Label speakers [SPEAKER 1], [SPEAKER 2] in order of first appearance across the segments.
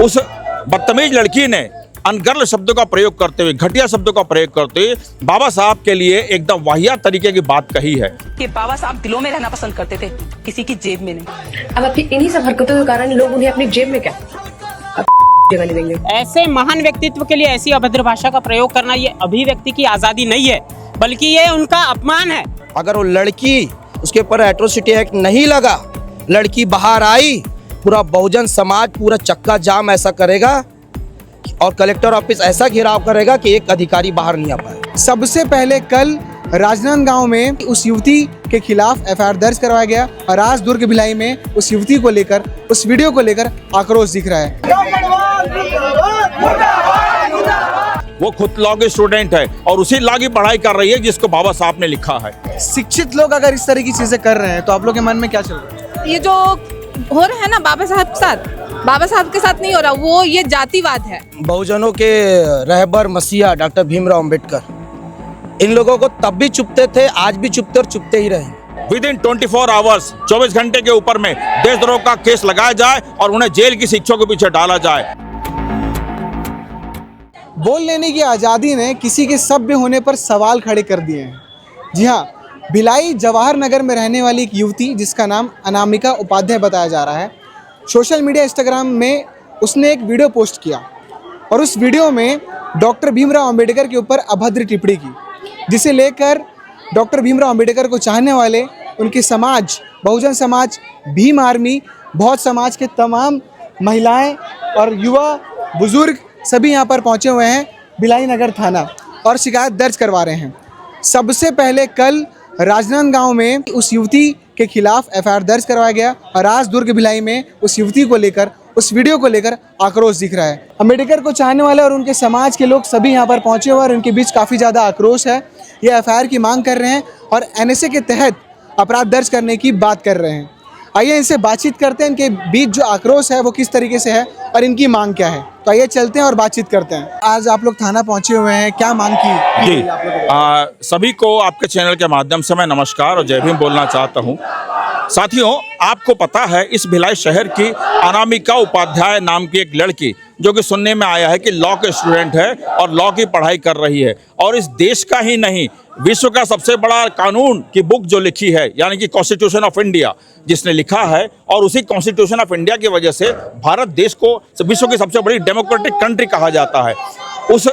[SPEAKER 1] उस बदतमीज लड़की ने अनर्गल शब्दों का प्रयोग करते हुए, घटिया शब्दों का प्रयोग करते हुए बाबा साहब के लिए एकदम वाहियात तरीके की बात कही है
[SPEAKER 2] कि बाबा साहब दिलों में रहना पसंद करते थे, किसी की जेब में नहीं।
[SPEAKER 3] अब अपनी इन्हीं सब हरकतों के कारण लोग उन्हें अपनी जेब में क्या जगह नहीं देंगे।
[SPEAKER 4] ऐसे महान व्यक्तित्व के लिए ऐसी अभद्र भाषा का प्रयोग करना ये अभिव्यक्ति की आजादी नहीं है, बल्कि ये उनका अपमान है।
[SPEAKER 5] अगर वो लड़की, उसके ऊपर एट्रोसिटी एक्ट नहीं लगा, लड़की बाहर आई, पूरा बहुजन समाज पूरा चक्का जाम ऐसा करेगा और कलेक्टर ऑफिस ऐसा घेराव करेगा कि एक अधिकारी बाहर नहीं आ पाए।
[SPEAKER 6] सबसे पहले कल राजनांदगांव में उस युवती के खिलाफ एफआईआर दर्ज करवाया गया और आज दुर्ग भिलाई में उस युवती को लेकर, उस वीडियो को लेकर आक्रोश दिख रहा है।
[SPEAKER 1] वो खुद लॉ की स्टूडेंट है और उसी लॉ की पढ़ाई कर रही है जिसको बाबा साहब ने लिखा है।
[SPEAKER 6] शिक्षित लोग अगर इस तरह की चीजें कर रहे हैं तो आप लोग के मन में क्या चल रहा है?
[SPEAKER 7] ये जो हो रहा है ना बाबा साहब के साथ, बाबा साहब के साथ नहीं हो रहा, वो ये जातिवाद है।
[SPEAKER 5] बहुजनों के रहबर मसीहा डॉक्टर भीमराव अंबेडकर, इन लोगों को तब भी चुपते थे, आज भी चुपते और चुपते ही रहेंगे।
[SPEAKER 1] विदिन 24 आवर्स, 24 घंटे के ऊपर में देशद्रोह का केस लगाया जाए और उन्हें जेल की शिक्षों के पीछे डाला जाए।
[SPEAKER 6] बोल लेने की आज़ादी ने किसी के सभ्य होने पर सवाल खड़े कर दिए हैं। जी हाँ, भिलाई जवाहर नगर में रहने वाली एक युवती जिसका नाम अनामिका उपाध्याय बताया जा रहा है, सोशल मीडिया इंस्टाग्राम में उसने एक वीडियो पोस्ट किया और उस वीडियो में डॉक्टर भीमराव अंबेडकर के ऊपर अभद्र टिप्पणी की, जिसे लेकर डॉक्टर भीमराव अंबेडकर को चाहने वाले, उनके समाज, बहुजन समाज, भीम आर्मी, बहुत समाज के तमाम महिलाएं और युवा, बुजुर्ग सभी यहाँ पर पहुँचे हुए हैं भिलाई नगर थाना और शिकायत दर्ज करवा रहे हैं। सबसे पहले कल राजनांदगांव में उस युवती के खिलाफ एफआईआर दर्ज करवाया गया और आज दुर्ग भिलाई में उस युवती को लेकर, उस वीडियो को लेकर आक्रोश दिख रहा है। अंबेडकर को चाहने वाले और उनके समाज के लोग सभी यहाँ पर पहुँचे हुए और उनके बीच काफ़ी ज़्यादा आक्रोश है। ये एफआईआर की मांग कर रहे हैं और एनएसए के तहत अपराध दर्ज करने की बात कर रहे हैं। आइए इनसे बातचीत करते हैं, इनके बीच जो आक्रोश है वो किस तरीके से है और इनकी मांग क्या है। तो आइए चलते हैं और बातचीत करते हैं। आज आप लोग थाना पहुंचे हुए हैं, क्या मांग की
[SPEAKER 1] जी, सभी को आपके चैनल के माध्यम से मैं नमस्कार और जय भीम बोलना चाहता हूं। साथियों, आपको पता है इस भिलाई शहर की अनामिका उपाध्याय नाम की एक लड़की, जो कि सुनने में आया है कि लॉ के स्टूडेंट है और लॉ की पढ़ाई कर रही है और इस देश का ही नहीं, विश्व का सबसे बड़ा कानून की बुक जो लिखी है, यानी कि कॉन्स्टिट्यूशन ऑफ इंडिया जिसने लिखा है, और उसी कॉन्स्टिट्यूशन ऑफ इंडिया की वजह से भारत देश को विश्व की सबसे बड़ी डेमोक्रेटिक कंट्री कहा जाता है। उस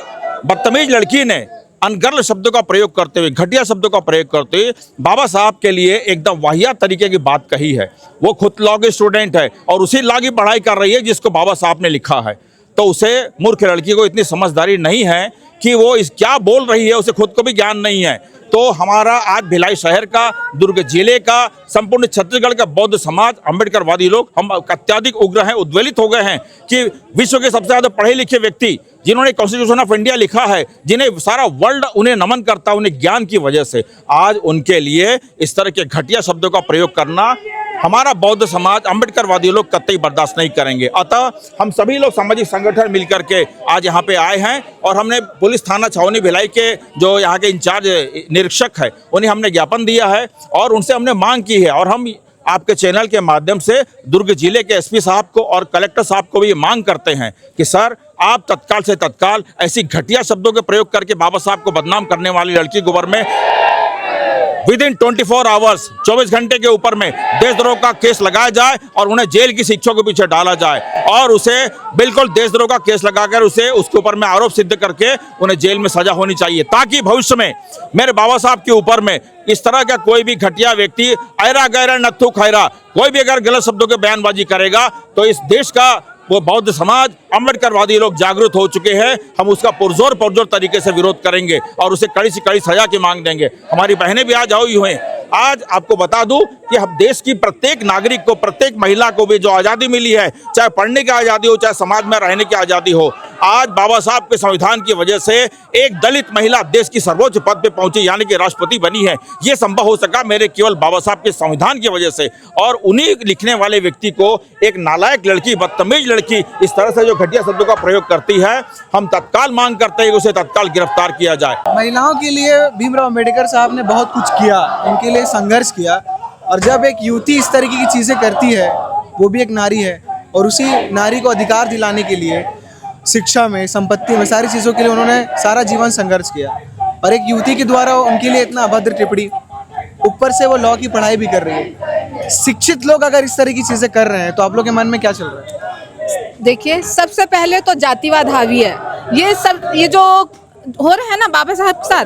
[SPEAKER 1] बदतमीज लड़की ने अनर्गल शब्दों का प्रयोग करते हुए, घटिया शब्दों का प्रयोग करते हुए बाबा साहब के लिए एकदम वाहियात तरीके की बात कही है। वो खुद लॉ की स्टूडेंट है और उसी लॉ की पढ़ाई कर रही है जिसको बाबा साहब ने लिखा है। तो उसे, मूर्ख लड़की को इतनी समझदारी नहीं है कि वो इस क्या बोल रही है, उसे खुद को भी ज्ञान नहीं है। तो हमारा आज भिलाई शहर का, दुर्ग जिले का, संपूर्ण छत्तीसगढ़ का बौद्ध समाज, अम्बेडकरवादी लोग हम अत्यधिक उग्र हैं, उद्वेलित हो गए हैं कि विश्व के सबसे ज़्यादा पढ़े लिखे व्यक्ति जिन्होंने कॉन्स्टिट्यूशन ऑफ इंडिया लिखा है, जिन्हें सारा वर्ल्ड उन्हें नमन करता है, उन्हें ज्ञान की वजह से आज उनके लिए इस तरह के घटिया शब्दों का प्रयोग करना हमारा बौद्ध समाज, अम्बेडकरवादी लोग कतई बर्दाश्त नहीं करेंगे। अतः हम सभी लोग सामाजिक संगठन मिलकर के आज यहाँ पे आए हैं और हमने पुलिस थाना छावनी भिलाई के जो यहाँ के इंचार्ज निरीक्षक है उन्हें हमने ज्ञापन दिया है और उनसे हमने मांग की है। और हम आपके चैनल के माध्यम से दुर्ग जिले के एसपी साहब को और कलेक्टर साहब को भी ये मांग करते हैं कि सर, आप तत्काल से तत्काल ऐसी घटिया शब्दों के प्रयोग करके बाबा साहब को बदनाम करने वाली लड़की के ऊपर में विदिन 24 आवर्स, 24 घंटे के ऊपर में देशद्रोह का केस लगाया जाए और उन्हें जेल की शिक्षों के पीछे डाला जाए और उसे बिल्कुल देशद्रोह का केस लगाकर उसके ऊपर में आरोप सिद्ध करके उन्हें जेल में सजा होनी चाहिए, ताकि भविष्य में मेरे बाबा साहब के ऊपर में इस तरह का कोई भी घटिया व्यक्ति, ऐरा गैरा नत्थु खैरा, कोई भी अगर गलत शब्दों के बयानबाजी करेगा तो इस देश का वो बौद्ध समाज, अम्बेडकरवादी लोग जागरूक हो चुके हैं। हम उसका पुरजोर तरीके से विरोध करेंगे और उसे कड़ी से कड़ी सजा की मांग देंगे। हमारी बहनें भी आज आई हुई हैं। आज आपको बता दूं कि हम देश की प्रत्येक नागरिक को, प्रत्येक महिला को भी जो आज़ादी मिली है, चाहे पढ़ने की आज़ादी हो, चाहे समाज में रहने की आज़ादी हो, आज बाबा साहब के संविधान की वजह से एक दलित महिला देश की सर्वोच्च पद पे पहुंची, यानी कि राष्ट्रपति बनी है। ये संभव हो सका मेरे केवल बाबा साहब के संविधान की वजह से। और उन्हीं लिखने वाले व्यक्ति को एक नालायक लड़की, बदतमीज लड़की इस तरह से जो घटिया शब्दों का प्रयोग करती है, हम तत्काल मांग करते हैं कि उसे तत्काल गिरफ्तार किया जाए।
[SPEAKER 6] महिलाओं के लिए भीमराव अंबेडकर साहब ने बहुत कुछ किया, उनके लिए संघर्ष किया, और जब एक युवती इस तरीके की चीज़ें करती है, वो भी एक नारी है, और उसी नारी को अधिकार दिलाने के लिए शिक्षा में, संपत्ति में, सारी चीज़ों के लिए उन्होंने सारा जीवन संघर्ष किया। और एक युवती के द्वारा उनके लिए इतना अभद्र टिप्पणी, ऊपर से वो लॉ की पढ़ाई भी कर रही है। शिक्षित लोग अगर इस तरह की चीज़ें कर रहे हैं तो आप लोग के मन में क्या चल रहा है?
[SPEAKER 7] देखिए, सबसे पहले तो जातिवाद हावी है। ये जो हो रहा है ना बाबा साहब के साथ,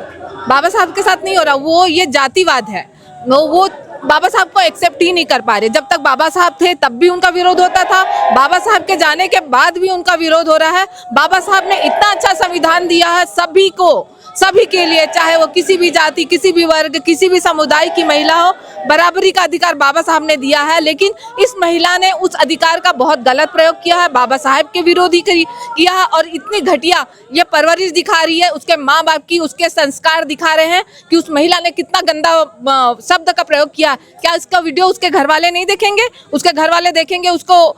[SPEAKER 7] बाबा साहब के साथ नहीं हो रहा, वो ये जातिवाद है। वो बाबा साहब को एक्सेप्ट ही नहीं कर पा रहे। जब तक बाबा साहब थे तब भी उनका विरोध होता था, बाबा साहब के जाने के बाद भी उनका विरोध हो रहा है। बाबा साहब ने इतना अच्छा संविधान दिया है सभी को, सभी के लिए, चाहे वो किसी भी जाति, किसी भी वर्ग, किसी भी समुदाय की महिला हो, बराबरी का अधिकार बाबा साहब ने दिया है। लेकिन इस महिला ने उस अधिकार का बहुत गलत प्रयोग किया है, बाबा साहब के विरोधी किया है। और इतनी घटिया ये परवरिश दिखा रही है उसके माँ बाप की, उसके संस्कार दिखा रहे हैं कि उस महिला ने कितना गंदा शब्द का प्रयोग किया। क्या इसका वीडियो उसके घर वाले नहीं देखेंगे? उसके घर वाले देखेंगे, उसको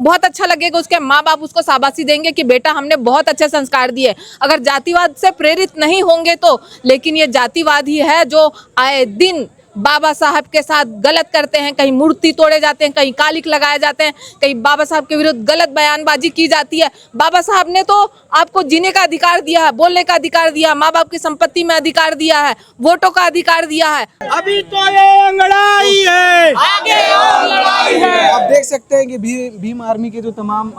[SPEAKER 7] बहुत अच्छा लगेगा, उसके माँ बाप उसको शाबाशी देंगे कि बेटा हमने बहुत अच्छे संस्कार दिए। अगर जातिवाद से प्रेरित नहीं होंगे तो, लेकिन ये जातिवाद ही है जो आए दिन बाबा साहब के साथ गलत करते हैं। कहीं मूर्ति तोड़े जाते हैं, कहीं कालिक लगाए जाते हैं, कहीं बाबा साहब के विरुद्ध गलत बयानबाजी की जाती है। बाबा साहब ने तो आपको जीने का अधिकार दिया है, बोलने का अधिकार दिया, माँ बाप की संपत्ति में अधिकार दिया है, वोटों का अधिकार दिया है।
[SPEAKER 4] अभी तो ये लड़ाई है, आगे और लड़ाई है।
[SPEAKER 6] आप देख सकते हैं कि भीम आर्मी के जो तमाम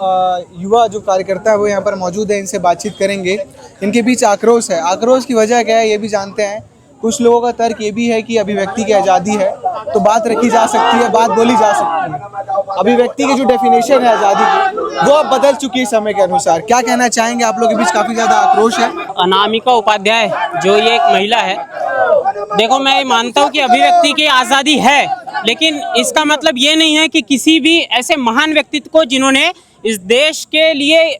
[SPEAKER 6] युवा जो कार्यकर्ता है वो यहाँ पर मौजूद है, इनसे बातचीत करेंगे। इनके बीच आक्रोश है। आक्रोश की वजह क्या है ये भी जानते हैं। कुछ लोगों का तर्क ये भी है कि अभिव्यक्ति की आज़ादी है तो बात रखी जा सकती है, बात बोली जा सकती है। अभिव्यक्ति की जो डेफिनेशन है आज़ादी की वो अब बदल चुकी है समय के अनुसार। क्या कहना चाहेंगे? आप लोगों के बीच काफ़ी ज़्यादा आक्रोश है।
[SPEAKER 4] अनामिका उपाध्याय जो ये एक महिला है, देखो मैं मानता हूँ कि अभिव्यक्ति की आज़ादी है, लेकिन इसका मतलब ये नहीं है कि किसी भी ऐसे महान व्यक्तित्व को जिन्होंने इस देश के लिए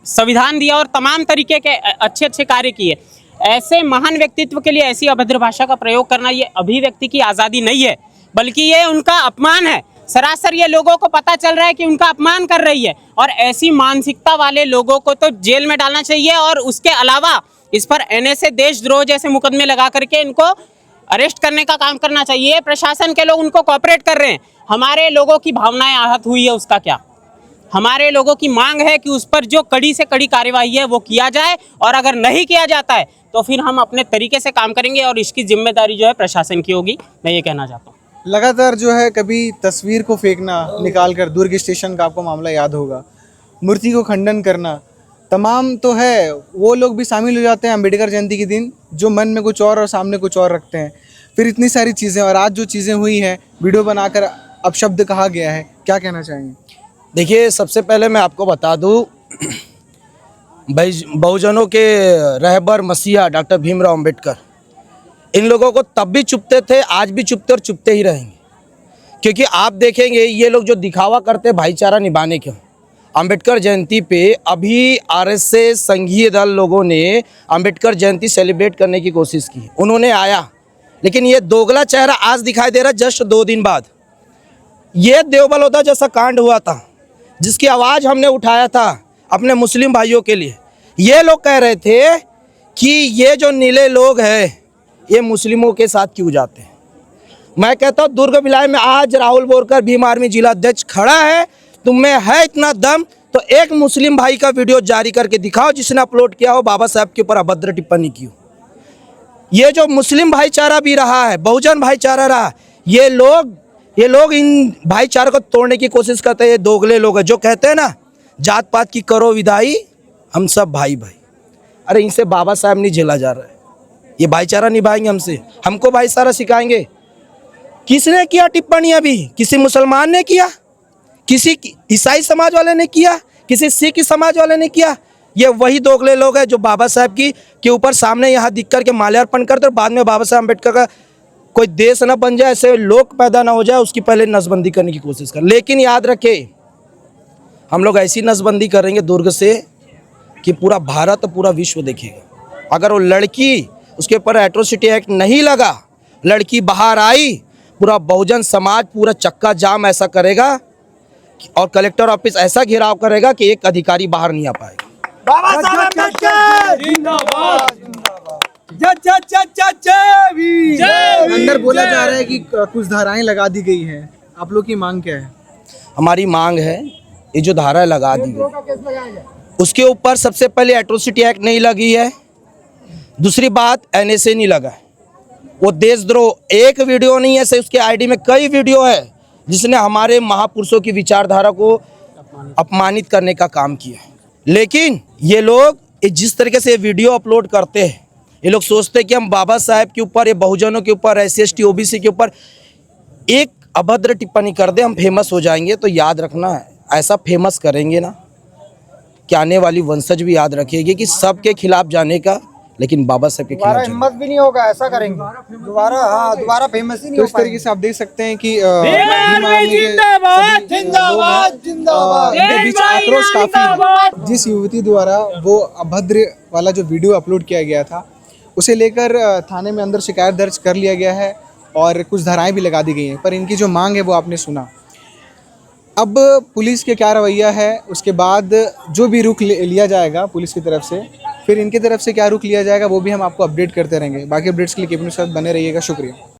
[SPEAKER 4] संविधान दिया और तमाम तरीके के अच्छे अच्छे कार्य किए, ऐसे महान व्यक्तित्व के लिए ऐसी अभद्र भाषा का प्रयोग करना ये अभिव्यक्ति की आज़ादी नहीं है, बल्कि ये उनका अपमान है। सरासर ये लोगों को पता चल रहा है कि उनका अपमान कर रही है, और ऐसी मानसिकता वाले लोगों को तो जेल में डालना चाहिए। और उसके अलावा इस पर NSA देशद्रोह जैसे मुकदमे लगा करके इनको अरेस्ट करने का काम करना चाहिए। प्रशासन के लोग उनको कोऑपरेट कर रहे हैं। हमारे लोगों की भावनाएं आहत हुई है, उसका क्या? हमारे लोगों की मांग है कि उस पर जो कड़ी से कड़ी कार्यवाही है वो किया जाए, और अगर नहीं किया जाता है तो फिर हम अपने तरीके से काम करेंगे और इसकी जिम्मेदारी जो है प्रशासन की होगी। मैं ये कहना चाहता हूँ।
[SPEAKER 6] लगातार जो है कभी तस्वीर को फेंकना निकाल कर, दुर्ग स्टेशन का आपको मामला याद होगा, मूर्ति को खंडन करना, तमाम तो है। वो लोग भी शामिल हो जाते हैं अम्बेडकर जयंती के दिन, जो मन में कुछ और सामने कुछ और रखते हैं। फिर इतनी सारी चीज़ें, और आज जो चीज़ें हुई हैं, वीडियो बनाकर अपशब्द कहा गया है, क्या कहना चाहेंगे?
[SPEAKER 5] देखिए, सबसे पहले मैं आपको बता दूं, बहुजनों के रहबर मसीहा डॉक्टर भीमराव अंबेडकर, इन लोगों को तब भी चुपते थे, आज भी चुपते और चुपते ही रहेंगे। क्योंकि आप देखेंगे ये लोग जो दिखावा करते भाईचारा निभाने के, अंबेडकर जयंती पे अभी RSS संघीय दल लोगों ने अंबेडकर जयंती सेलिब्रेट करने की कोशिश की, उन्होंने आया, लेकिन ये दोगला चेहरा आज दिखाई दे रहा। जस्ट 2 दिन बाद ये देवबलौदा जैसा कांड हुआ था, जिसकी आवाज़ हमने उठाया था अपने मुस्लिम भाइयों के लिए। ये लोग कह रहे थे कि ये जो नीले लोग हैं ये मुस्लिमों के साथ क्यों जाते हैं। मैं कहता हूँ दुर्ग भिलाई में आज राहुल बोरकर भीम आर्मी जिला अध्यक्ष खड़ा है, तुम में है इतना दम तो एक मुस्लिम भाई का वीडियो जारी करके दिखाओ जिसने अपलोड किया हो, बाबा साहब के ऊपर अभद्र टिप्पणी की हो। ये जो मुस्लिम भाईचारा भी रहा है, बहुजन भाईचारा रहा, ये लोग इन भाईचारे को तोड़ने की कोशिश करते हैं। ये दोगले लोग हैं जो कहते हैं ना जात पात की करो विदाई, हम सब भाई भाई। अरे इनसे बाबा साहब नहीं झेला जा रहा है, ये भाईचारा निभाएंगे हमसे, हमको भाईचारा सिखाएंगे। किसने किया टिप्पणी? अभी किसी मुसलमान ने किया, किसी ईसाई समाज वाले ने किया, किसी सिख समाज वाले ने किया। ये वही दोगले लोग हैं जो बाबा साहब के ऊपर सामने यहाँ दिख कर के माल्यार्पण करते और बाद में बाबा साहब अम्बेडकर का कोई देश ना बन जाए, ऐसे लोग पैदा ना हो जाए, उसकी पहले नसबंदी करने की कोशिश कर। लेकिन याद रखे, हम लोग ऐसी नसबंदी करेंगे दुर्ग से कि पूरा भारत, पूरा विश्व देखेगा। अगर वो लड़की, उसके ऊपर एट्रोसिटी एक्ट नहीं लगा, लड़की बाहर आई, पूरा बहुजन समाज पूरा चक्का जाम ऐसा करेगा और कलेक्टर ऑफिस ऐसा घेराव करेगा कि एक अधिकारी बाहर नहीं आ पाएगा।
[SPEAKER 6] बाबा साहब अम्बेडकर जिंदाबाद। अंदर बोला जा रहा है कि कुछ धाराएं लगा दी गई हैं, आप लोग की मांग क्या है?
[SPEAKER 5] हमारी मांग है ये जो धारा लगा दी गई, उसके ऊपर सबसे पहले एट्रोसिटी एक्ट नहीं लगी है, दूसरी बात NSA नहीं लगा है। वो देशद्रोह एक वीडियो नहीं है, उसके आईडी में कई वीडियो है जिसने हमारे महापुरुषों की विचारधारा को अपमानित करने का काम किया है। लेकिन ये लोग जिस तरीके से वीडियो अपलोड करते हैं, ये लोग सोचते हैं कि हम बाबा साहेब के ऊपर, ये बहुजनों के ऊपर, SC ST OBC के ऊपर एक अभद्र टिप्पणी कर दे हम फेमस हो जाएंगे। तो याद रखना है, ऐसा फेमस करेंगे ना कि आने वाली वंशज भी याद रखेगी कि सबके खिलाफ जाने का, लेकिन बाबा साहब के खिलाफ
[SPEAKER 8] हिम्मत भी नहीं होगा, ऐसा करेंगे दोबारा फेमस ही नहीं
[SPEAKER 6] तो
[SPEAKER 8] हो
[SPEAKER 6] इस तरीके से आप देख सकते हैं कि बीच आक्रोश काफी है। जिस युवती द्वारा वो अभद्र वाला जो वीडियो अपलोड किया गया था, उसे लेकर थाने में अंदर शिकायत दर्ज कर लिया गया है और कुछ धाराएं भी लगा दी गई हैं। पर इनकी जो मांग है वो आपने सुना। अब पुलिस के क्या रवैया है, उसके बाद जो भी रुख लिया जाएगा पुलिस की तरफ से, फिर इनकी तरफ से क्या रुख लिया जाएगा वो भी हम आपको अपडेट करते रहेंगे। बाकी अपडेट्स के लिए केपी न्यूज़ के साथ बने रहिएगा। शुक्रिया।